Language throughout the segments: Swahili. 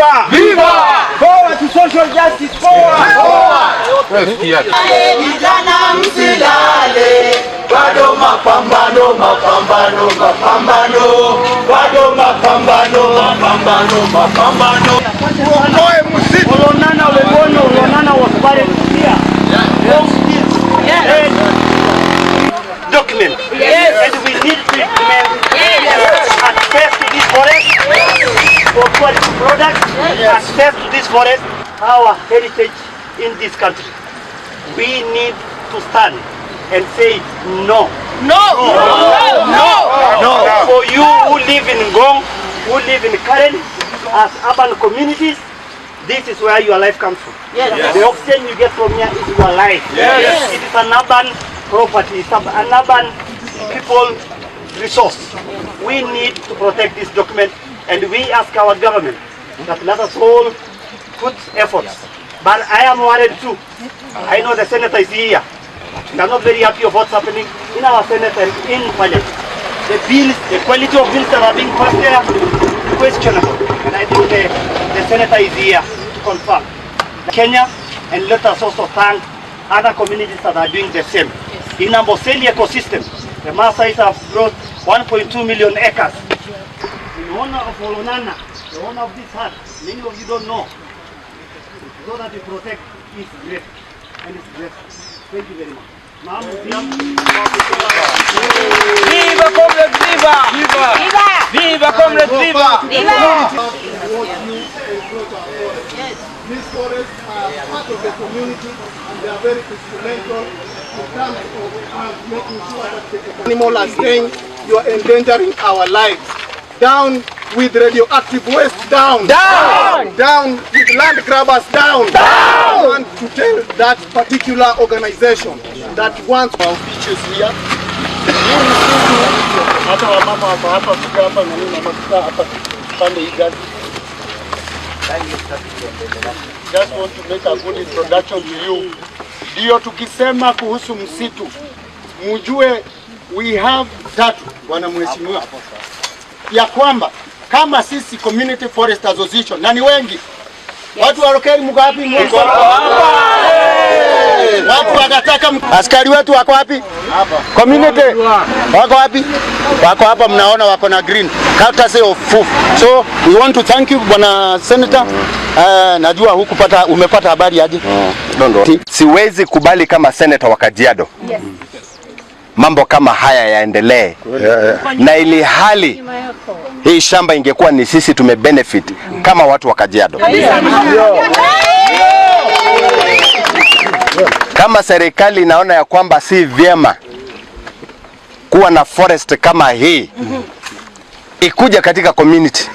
Viva! Viva! Forward to social justice! Forward! Forward! Vijana msilale, bado mapambano, mapambano, mapambano, bado mapambano, mapambano, mapambano. Tuondoe msitu. Olonana Webono, Olonana was buried here. Yes. Document. Yes. And we need to implement access to this forest for quality products, access to this forest, our heritage in this country. We need to stand and say no. No! No! No! No! For you who live in Ngong, who live in Karen, as urban communities, this is where your life comes from. Yes. Yes. The oxygen you get from here is your life. Yes. Yes. It is an urban property, it's an urban people resource. We need to protect this document, and we ask our government that let us all put efforts. But I am worried too. I know the senator is here. We are not very happy of what's happening in our Senate and in Parliament. The bills, the quality of bills that are being passed there, questionable. And I think the senator is here to confirm. Kenya, and let us also thank other communities that are doing the same. In Amboseli ecosystem, the Maasais have brought 1.2 million acres. In honor of Olonana, the owner of this hut, many of you don't know, so that we protect is great. And it's great. Thank you very much. Viva Comrades, viva! Viva! Viva! Viva Comrades, viva! Viva! These forests are part of the community and they are very instrumental in terms of making sure that the animals are staying. You are endangering our lives. Down with radioactive waste, down! Down! Down with land grabbers, down! Down! I want to tell that particular organization that wants our beaches here. Just want to make a good introduction to you. Ndio tukisema kuhusu msitu, mjue we have tatu, bwana mheshimiwa, ya kwamba kama sisi Community Forest Association, na ni wengi, watu wa Rokeri mko wapi? Mko hapa. Watu wanataka askari wetu wako wapi? Hapa. Community wako wapi? Wako hapa, mnaona wako na green. Courtesy of FUF. So we want to thank you bwana senator. Najua hukupata, umepata habari aje? Siwezi kubali kama senator wa Kajiado. Yes. Mambo kama haya yaendelee. Na ili hali hii shamba ingekuwa ni sisi tumebenefit kama watu wa Kajiado. Kama serikali inaona ya kwamba si vyema kuwa na forest kama hii ikuja katika community,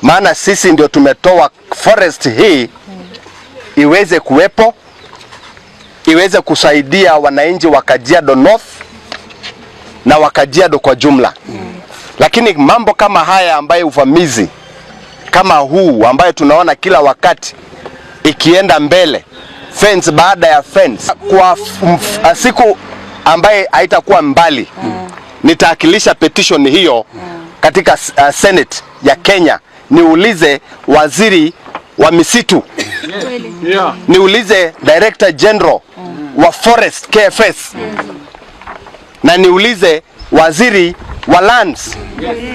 maana sisi ndio tumetoa forest hii iweze kuwepo, iweze kusaidia wananchi wa Kajiado North na wa Kajiado kwa jumla. Lakini mambo kama haya ambayo uvamizi kama huu ambayo tunaona kila wakati ikienda mbele, fence baada ya fence, kwa siku ambaye haitakuwa mbali nitaakilisha petition hiyo katika Senate ya Kenya, niulize waziri wa misitu, niulize Director General wa Forest KFS, na niulize waziri wa lands.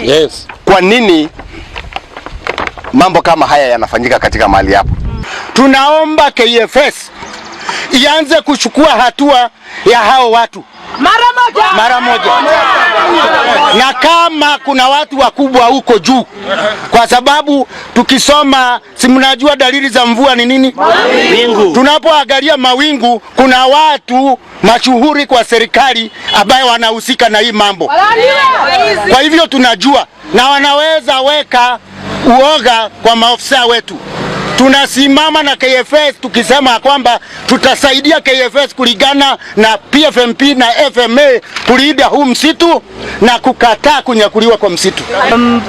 Yes. Kwa nini mambo kama haya yanafanyika katika mahali hapo? Tunaomba KFS ianze kuchukua hatua ya hao watu mara moja. Na kama kuna watu wakubwa huko juu, kwa sababu tukisoma, si mnajua dalili za mvua ni nini? Mawingu. Tunapoangalia mawingu, kuna watu mashuhuri kwa serikali ambaye wanahusika na hii mambo. Kwa hivyo tunajua, na wanaweza weka uoga kwa maofisa wetu. Tunasimama na KFS tukisema kwamba tutasaidia KFS kulingana na PFMP na FMA kulinda huu msitu na kukataa kunyakuliwa kwa msitu.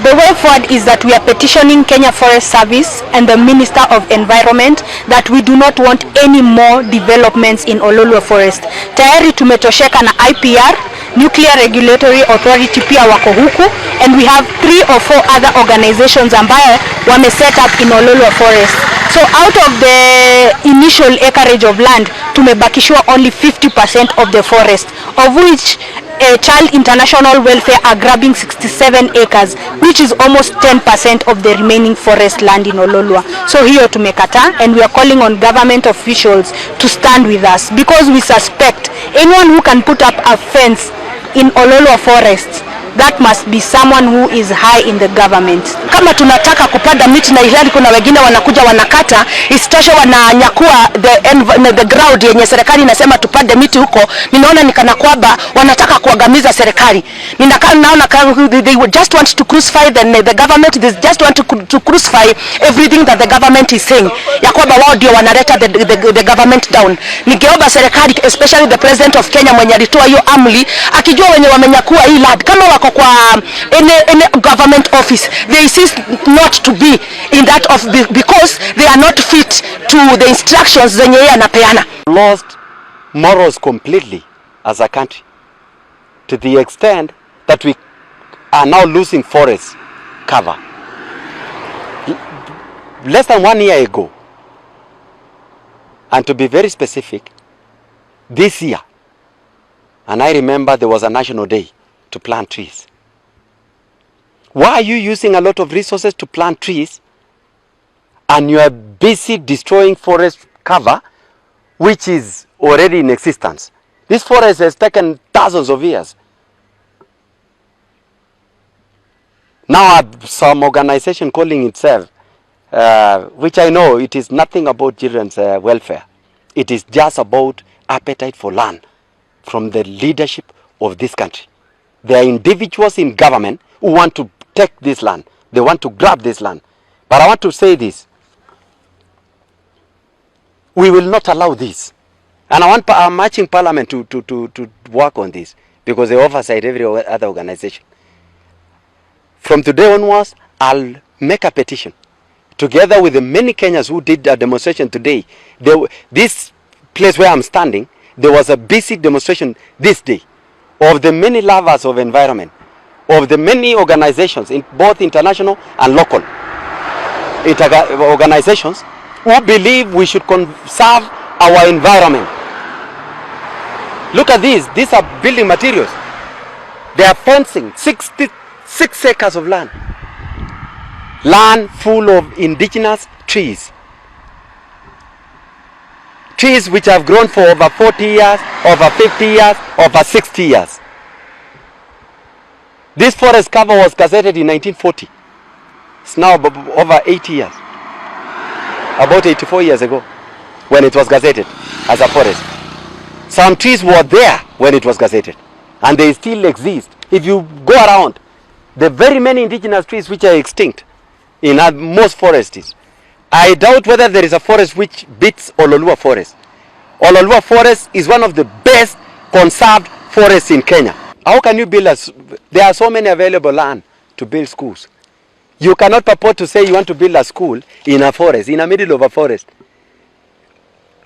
The way forward is that we are petitioning Kenya Forest Service and the Minister of Environment that we do not want any more developments in Ololwe Forest. Tayari tumetosheka na IPR Nuclear Regulatory Authority pia wako huku, and we have 3 or 4 other organizations ambayo wame set up in Ololua Forest. So out of the initial acreage of land, tumebakishwa only 50% of the forest, of which Child International Welfare are grabbing 67 acres, which is almost 10% of the remaining forest land in Ololua. So hiyo tumekata, and we are calling on government officials to stand with us, because we suspect anyone who can put up a fence in Ololua Forest, that must be someone who is high in the government. Kama tunataka kupanda miti na ilhali kuna wengine wanakuja wanakata, isitoshe wananyakua the ground yenye serikali inasema tupande miti huko, ninaona ni kana kwamba wanataka kuangamiza serikali. Naona they just want to crucify the government, they just want to crucify everything that the government is saying, ya kwamba wao ndio wanaleta the government down. Ningeomba serikali, especially the president of Kenya mwenye alitoa hiyo amri, akijua wenye wamenyakua hii land, kama wako kwa any government office, they insist not to be in that office because they are not fit to the instructions zenye yeye anapeana. Lost morals completely as a country, to the extent that we are now losing forest cover. Less than 1 year ago, and to be very specific, this year, and I remember there was a national day to plant trees. Why are you using a lot of resources to plant trees and you are busy destroying forest cover which is already in existence? This forest has taken thousands of years. Now some organization calling itself, which I know it is nothing about children's welfare. It is just about appetite for land from the leadership of this country. There are individuals in government who want to take this land. They want to grab this land. But I want to say this. We will not allow this. And I'm urging Parliament to work on this, because they oversight every other organization. From today onwards, I'll make a petition. Together with the many Kenyans who did a demonstration today, this place where I'm standing, there was a basic demonstration this day of the many lovers of environment, of the many organizations, both international and local organizations, who believe we should conserve our environment. Look at these. These are building materials. They are fencing 66 acres of land. Land full of indigenous trees. Trees which have grown for over 40 years, over 50 years, over 60 years. This forest cover was gazetted in 1940. It's now over 80 years. About 84 years ago, when it was gazetted as a forest. Some trees were there when it was gazetted, and they still exist. If you go around, the very many indigenous trees which are extinct in most forests, I doubt whether there is a forest which beats Ololua Forest. Ololua Forest is one of the best conserved forests in Kenya. How can you build there are so many available land to build schools. You cannot purport to say you want to build a school in a forest, in the middle of a forest.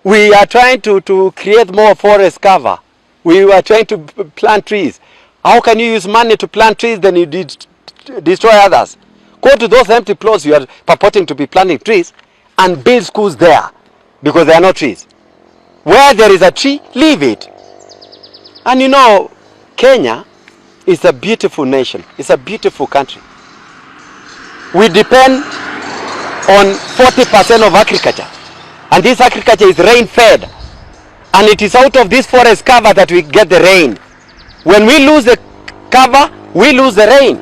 We are trying to create more forest cover. We are trying to plant trees. How can you use money to plant trees then you destroy others? Go to those empty plots you are purporting to be planting trees and build schools there, because there are no trees. Where there is a tree, leave it. And you know, Kenya is a beautiful nation. It's a beautiful country. We depend on 40% of agriculture. And this agriculture is rain fed. And it is out of this forest cover that we get the rain. When we lose the cover, we lose the rain.